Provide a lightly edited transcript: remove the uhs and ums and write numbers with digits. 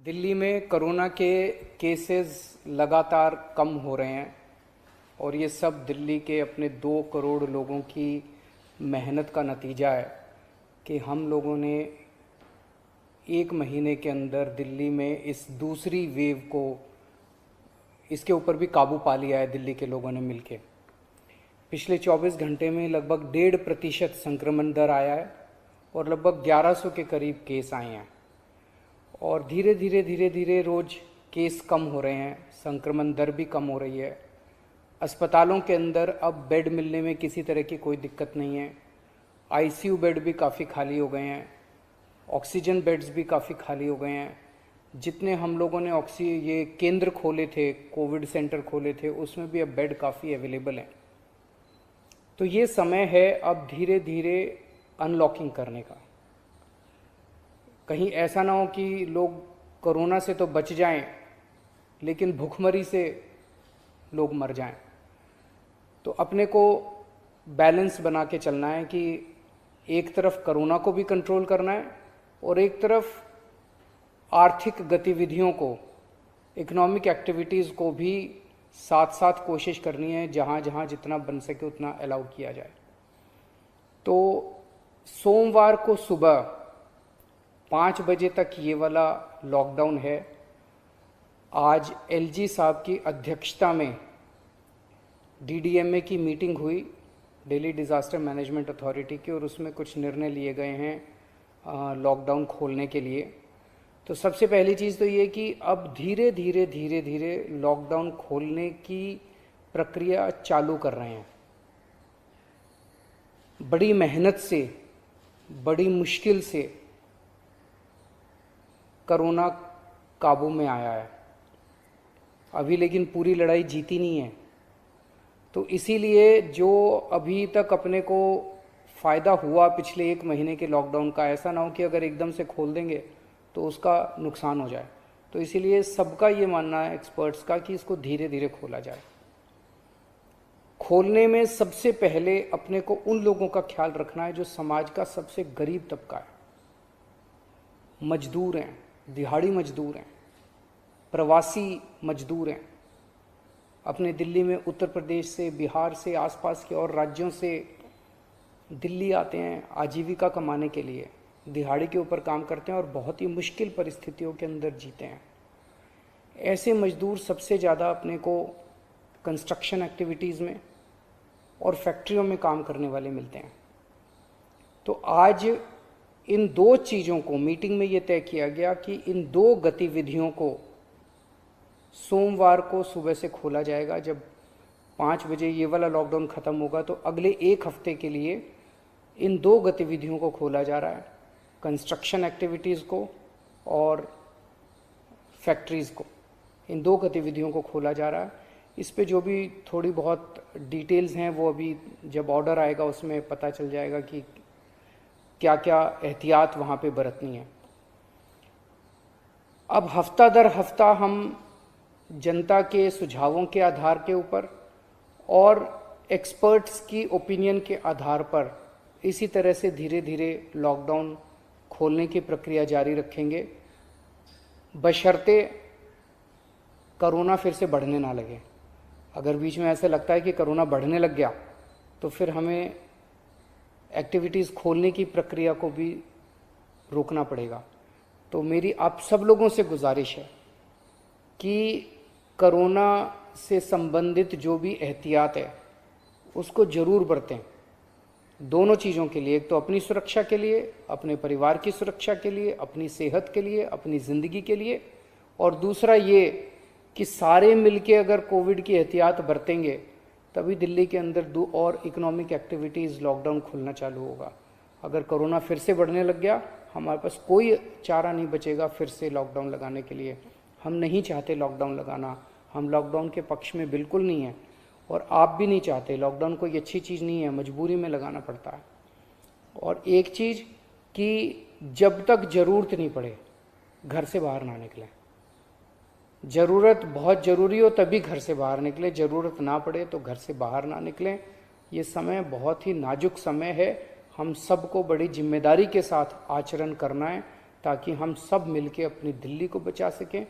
दिल्ली में कोरोना के केसेस लगातार कम हो रहे हैं और ये सब दिल्ली के अपने 2 करोड़ लोगों की मेहनत का नतीजा है कि हम लोगों ने 1 महीने के अंदर दिल्ली में इस दूसरी वेव को इसके ऊपर भी काबू पा लिया है। दिल्ली के लोगों ने मिलके पिछले 24 घंटे में लगभग 1.5% संक्रमण दर आया है और लगभग 1100 के करीब केस आए हैं और धीरे धीरे रोज़ केस कम हो रहे हैं, संक्रमण दर भी कम हो रही है। अस्पतालों के अंदर अब बेड मिलने में किसी तरह की कोई दिक्कत नहीं है। आईसीयू बेड भी काफ़ी खाली हो गए हैं, ऑक्सीजन बेड्स भी काफ़ी खाली हो गए हैं। जितने हम लोगों ने ये केंद्र खोले थे, कोविड सेंटर खोले थे, उसमें भी अब बेड काफ़ी अवेलेबल हैं। तो ये समय है अब धीरे धीरे अनलॉकिंग करने का। कहीं ऐसा ना हो कि लोग कोरोना से तो बच जाएं लेकिन भूखमरी से लोग मर जाएं। तो अपने को बैलेंस बना के चलना है कि एक तरफ कोरोना को भी कंट्रोल करना है और एक तरफ आर्थिक गतिविधियों को, इकोनॉमिक एक्टिविटीज़ को भी साथ साथ कोशिश करनी है, जहाँ जहाँ जितना बन सके उतना अलाउ किया जाए। तो सोमवार को सुबह 5 बजे तक ये वाला लॉकडाउन है। आज एलजी साहब की अध्यक्षता में डीडीएमए की मीटिंग हुई, दिल्ली डिज़ास्टर मैनेजमेंट अथॉरिटी की, और उसमें कुछ निर्णय लिए गए हैं लॉकडाउन खोलने के लिए। तो सबसे पहली चीज़ तो ये कि अब धीरे धीरे लॉकडाउन खोलने की प्रक्रिया चालू कर रहे हैं। बड़ी मेहनत से, बड़ी मुश्किल से कोरोना काबू में आया है अभी, लेकिन पूरी लड़ाई जीती नहीं है। तो इसीलिए जो अभी तक अपने को फ़ायदा हुआ पिछले 1 महीने के लॉकडाउन का, ऐसा ना हो कि अगर एकदम से खोल देंगे तो उसका नुकसान हो जाए। तो इसीलिए सबका ये मानना है, एक्सपर्ट्स का, कि इसको धीरे धीरे खोला जाए। खोलने में सबसे पहले अपने को उन लोगों का ख्याल रखना है जो समाज का सबसे गरीब तबका है। मजदूर हैं, दिहाड़ी मजदूर हैं, प्रवासी मजदूर हैं। अपने दिल्ली में उत्तर प्रदेश से, बिहार से, आसपास के और राज्यों से दिल्ली आते हैं आजीविका कमाने के लिए, दिहाड़ी के ऊपर काम करते हैं और बहुत ही मुश्किल परिस्थितियों के अंदर जीते हैं। ऐसे मजदूर सबसे ज़्यादा अपने को कंस्ट्रक्शन एक्टिविटीज़ में और फैक्ट्रियों में काम करने वाले मिलते हैं। तो आज इन 2 चीज़ों को, मीटिंग में ये तय किया गया कि इन 2 गतिविधियों को सोमवार को सुबह से खोला जाएगा। जब 5 बजे ये वाला लॉकडाउन ख़त्म होगा तो अगले 1 हफ्ते के लिए इन 2 गतिविधियों को खोला जा रहा है, कंस्ट्रक्शन एक्टिविटीज़ को और फैक्ट्रीज़ को। इन 2 गतिविधियों को खोला जा रहा है। इस पे जो भी थोड़ी बहुत डिटेल्स हैं वो अभी जब ऑर्डर आएगा उसमें पता चल जाएगा कि क्या क्या एहतियात वहाँ पे बरतनी है। अब हफ्ता दर हफ्ता हम जनता के सुझावों के आधार के ऊपर और एक्सपर्ट्स की ओपिनियन के आधार पर इसी तरह से धीरे धीरे लॉकडाउन खोलने की प्रक्रिया जारी रखेंगे, बशर्ते कोरोना फिर से बढ़ने ना लगे। अगर बीच में ऐसा लगता है कि कोरोना बढ़ने लग गया तो फिर हमें एक्टिविटीज़ खोलने की प्रक्रिया को भी रोकना पड़ेगा। तो मेरी आप सब लोगों से गुजारिश है कि कोरोना से संबंधित जो भी एहतियात है उसको ज़रूर बरतें, दोनों चीज़ों के लिए। एक तो अपनी सुरक्षा के लिए, अपने परिवार की सुरक्षा के लिए, अपनी सेहत के लिए, अपनी ज़िंदगी के लिए, और दूसरा ये कि सारे मिलके अगर कोविड की एहतियात बरतेंगे तभी दिल्ली के अंदर 2 और इकोनॉमिक एक्टिविटीज़ लॉकडाउन खुलना चालू होगा। अगर कोरोना फिर से बढ़ने लग गया, हमारे पास कोई चारा नहीं बचेगा फिर से लॉकडाउन लगाने के लिए। हम नहीं चाहते लॉकडाउन लगाना, हम लॉकडाउन के पक्ष में बिल्कुल नहीं हैं और आप भी नहीं चाहते। लॉकडाउन कोई अच्छी चीज़ नहीं है, मजबूरी में लगाना पड़ता है। और एक चीज़ कि जब तक ज़रूरत नहीं पड़े घर से बाहर ना निकलें। ज़रूरत बहुत ज़रूरी हो तभी घर से बाहर निकलें, ज़रूरत ना पड़े तो घर से बाहर ना निकलें। ये समय बहुत ही नाजुक समय है, हम सबको बड़ी जिम्मेदारी के साथ आचरण करना है ताकि हम सब मिलके अपनी दिल्ली को बचा सकें।